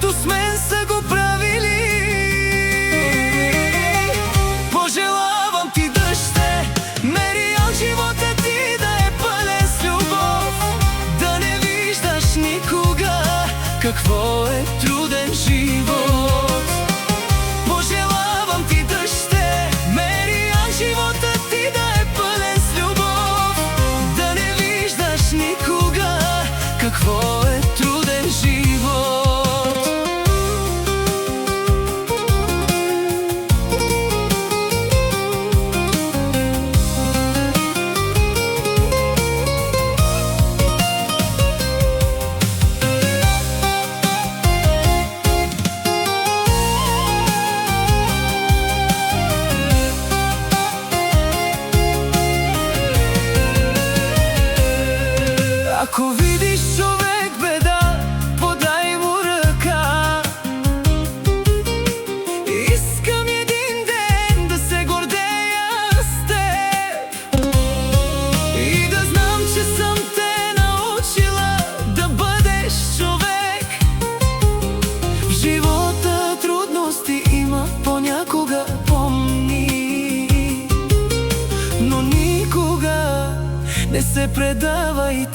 както с мен са го правили. Пожелавам ти да ще мерил живота ти да е пълен с любов, да не виждаш никога какво е труден живот. Пожелавам ти да ще мерил живота ти да е пълен с любов, да не виждаш никога какво е труден живот. Ако видиш човек беда, подай му ръка. Искам един ден да се гордея с теб и да знам, че съм те научила да бъдеш човек. В живота трудности има понякога, помни, но никога не се предавай